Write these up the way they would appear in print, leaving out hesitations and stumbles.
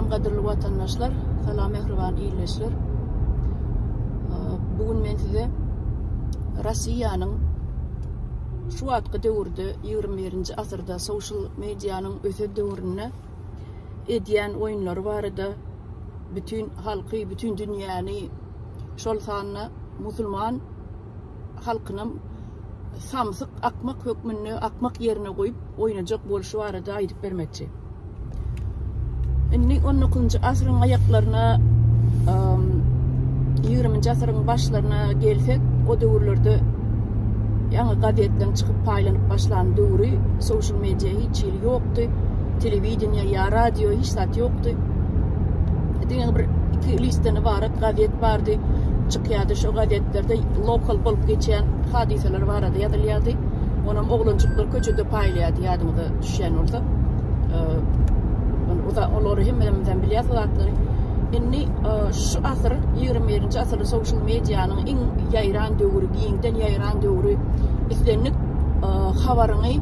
Salam qadırlı vatandaşlar, salam mehriban iyleşler. Bugün men size Russiyanın şu atqı döwürde 21-nji asyrda social medianın öse döwrüne edýän oýunlary barada bütün halky, bütün dünýäni şol sanyna musulman halkynyň samsyk akmak hökmüni akmak yerine goýup oýnajak bolşy barada aýdyp bermekçi. 19-njy asyryň aýaklaryna 20-nji asyryň başlaryna gelsek, o döwürlerde ýa-ni gazetden çykyp paýlanyp başlan döwri social media hiç ýokdy, telewizioniýa ýa radio hiç zat ýokdy. Diňe bir iki listeni barat gazet bardy, çykýardy şu gazetlerde lokal bolup geçen hadiseler barady ýazylýardy. Onam oglunçyklar köçede paýlaýardy ýadymyza düşýän bolsa. Olary hemmeden bilýärler. Inni şu asyr 21-nji asyr social medianyň iň ýaýran döwri, giňden ýaýran döwri islenip habaryny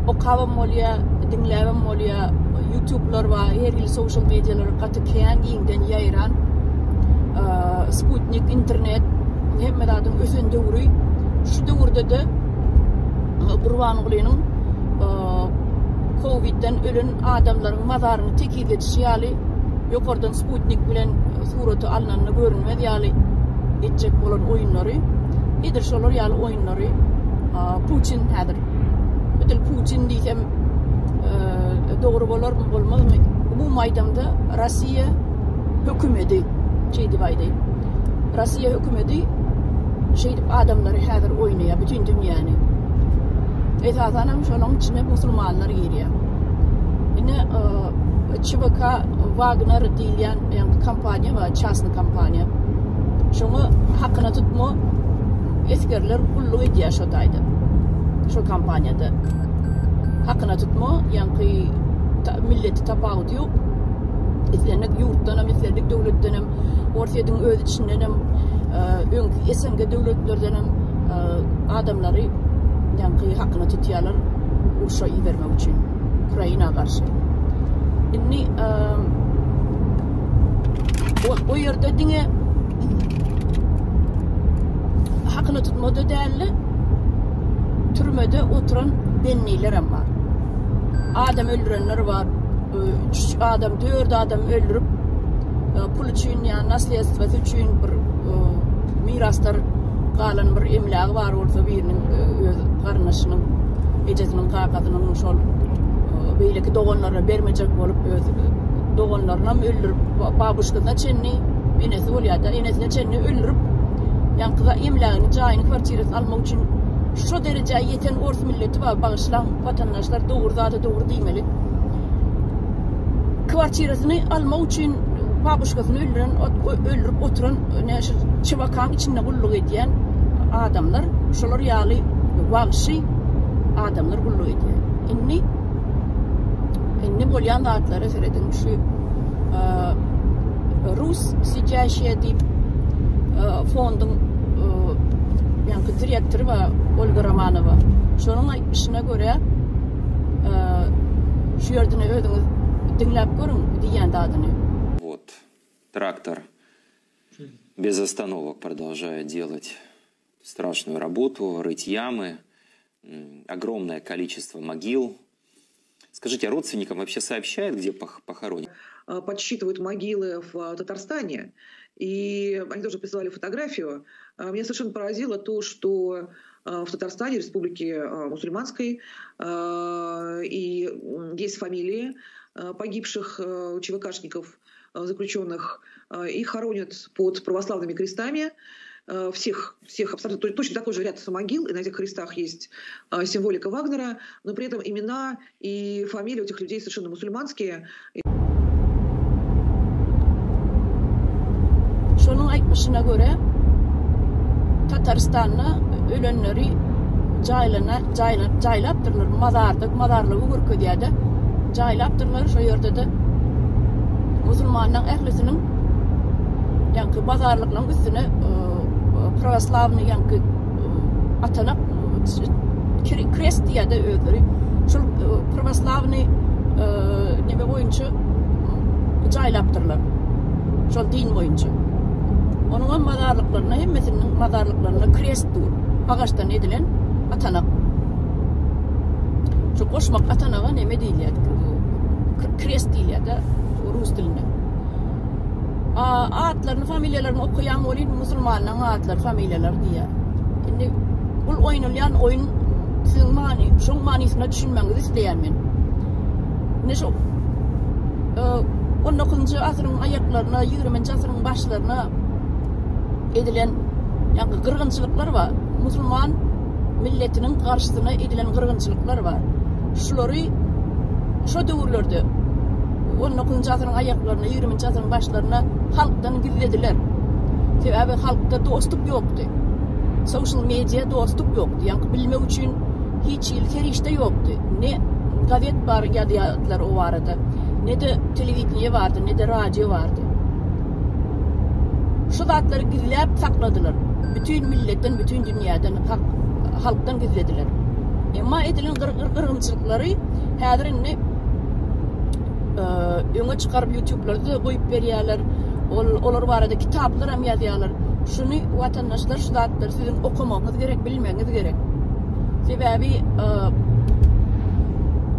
okawam bolýar, dinläwem bolýar, YouTube'lar we her social medialar gatykýan giňden ýaýran Sputnik internet hemmeden ösen döwri. Şu döwürde de Burwanulynyň Covid'den ölen adamlaryň mazaryny tekip etýär ýaly ýokardan Sputnik bilen suraty alnanyny görünmedi ýaly etjek bolan oýunlary. Edir şolar ýaly oýunlary Putin häzir. Ödül Putin diýsem dogry bolarmy bolmazmy? Bu maýdanda Rossiýa hökümeti diýip aýdy. Rossiýa hökümeti adamlary häzir oýnaýar bütün dünýäni. Esasanam şonuň içine musulmanlar girýär. Ine ÇVK Wagner diýilýän kampaniýa we çasny kampaniýa. Şoňa hakyna tutma eskerler gulluq edýär şo daýda. Şo kampaniýada. Hakyna tutma ýa-ni milleti tapawut ýok. Islenek ýurtdan hem islenek döwletden hem Orsiýadyň öz içinden hem SNG döwletlerden hem adamlary ýa-ni hakyna tutýarlar urşa ibermek üçin Ukraina garşy. Inni o ýerde diňe hakyna tutmada däli türmede oturan benniler hem bar. Adam öldürenler var. 3 adam, 4 adam öldürüp pul üçin ýa nasliyet üçin bir miraslar galan bir emlägi bar bolsa biriniň öz garnaşynyň ejesiniň gagadynyň şol beýleki doganlara bermejek bolup öz doganlaryna öldürüp babuşkasyna çenni enesi bolýarda enesine çenni öldürüp ýa-ni emlägini jaýyny kwartirasy almak üçin şu derejä ýeten ors milleti we bagyşlan watandaşlar dogry zady dogry diýmeli. Kwartirasyny almak üçin babuşkasyny öldürüp oturan ÇVK'nın içinde gulluq edýän adamlar, şolar ýaly wagşy adamlar gulluq edýär. Inni bolýan zatlara seredin şu Rus siyasiýa diýip fondyň ýa-ni direktory we Olga Romanova. Şonuň aýtmaşyna görä şu ýerden öýüňiz dinläp görüň diýen adyny. Вот трактор без остановок продолжает делать страшную работу, рыть ямы, огромное количество могил. Скажите, а родственникам вообще сообщают, где похоронят? Подсчитывают могилы в Татарстане, и они тоже присылали фотографию. Меня совершенно поразило то, что в Татарстане, республике мусульманской, и есть фамилии погибших ЧВКшников, заключенных, их хоронят под православными крестами. Всех абсолютно точно такой же ряд могил, и на этих крестах есть символика Вагнера, но при этом имена и фамилии у этих людей совершенно мусульманские. Şonuň aýtmaşyna görä Tatarstanda ölenleri jaýlapdyrlar, mazarlygy görkezýärde jaýlapdyrlar. Şo ýerde de musulmanyň ählisiniň ýa-ni mazarlygynyň üstüne pravoslavny ýa-ni atanap krest diýärdi özleri. Şol pravoslavny neme boýunça saylaptırlar. Şol din boyunca. Onun mazarlıklarına, hemmesinin mazarlıklarına krest dur. Ağaçtan edilen atanak. Şu koşmak atanağa neme değil ya. Krest değil ya da Rus dilinde. Ağıtlarını, familyalarını okuyan olayın Müslümanların ağıtları, familyalar diye. Şimdi bu oynulayan oyun sizin şun manisine düşünmenizi isteyen ben. Ne şu 19. asrın ayaklarına, 20. asrın başlarına edilen yani kırgınçılıklar var. Müslüman milletinin karşısına edilen kırgınçılıklar var. Şuları şu dövrlerde 19. asrın ayaklarına, 20. asrın başlarına halktan gizlediler. Sebebi halkta dostluk yoktu. Sosyal medya dostluk yoktu. Yani bilmek için hiç ilkerişte yoktu. Ne gazet var yazılar o vardı, ne de televizyon vardı, ne de radyo vardı. Şu zatları gizleyip sakladılar. Bütün milletten, bütün dünyadan, halktan gizlediler. Ama edilen kırgınçılıkları hadirinle öne çıkarıp YouTube'larda koyup veriyorlar. Olur vardı kitaplar hem yazıyorlar. Şunu vatandaşlar, şu zatları sizin okumanız gerek, bilmeniz gerek. Sebebi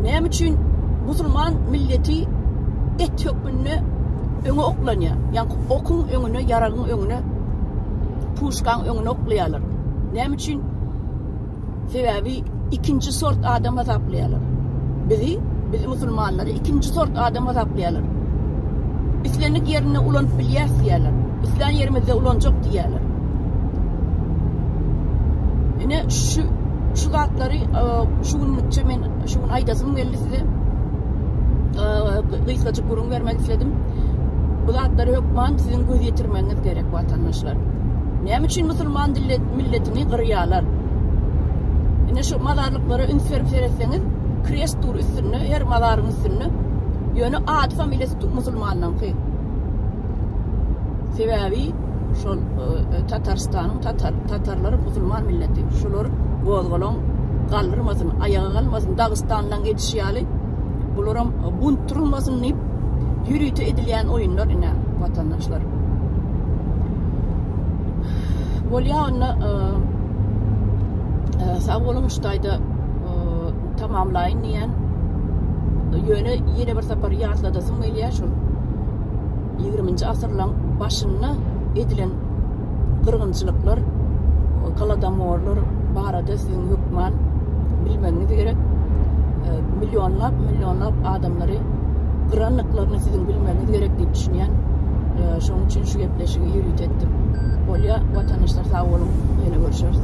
ne için Müslüman milleti et hükmünü öne oklanıyor. Yani okun önüne, yarağın önüne, puşkan önüne oklayalım. Ne için? Sebebi ikinci sort adam azaplayalım. Bizi Müslümanları ikinci sort adam azaplayalım. İslam'ın yerine ulanıp bilyas diyorlar. İslam yerimizde ulanacak diyorlar. Yine şu zatları şunun aydasını verdi size. Kıyıskacık burun vermek istedim. Bu zatları hükman sizin göz getirmeniz gerek vatandaşlar. Ne için Müslüman milletini kırıyorlar? Yine şu mazarlıkları ünsverip seyretseniz krest dur üstünü, her mazarın üstünü yönü ad familyası Müslümandan ki. Sebebi şu Tatarstan'ın Tatarları Müslüman milleti. Şular bozgulun kaldırmasın, ayağı kalmasın, Dağıstan'dan geçişiyali. Bunların bunturulmasın deyip yürütü edilen oyunlar yine vatandaşlar. Bolya onunla sağ olun uçtayda tamamlayın diyen yönü yine bir sefer yatladasın mıyla şu 20. asırların başına edilen kırgınçılıklar, kaladamorlar barada sizin hükman bilmeniz gerek. Milyonlap adamları kıranlıklarını sizin bilmeniz gerek diye düşünüyen şunun için şu yapılaşığı yürüt ettim. Bolya vatandaşlar sağ olun, yine görüşürüz.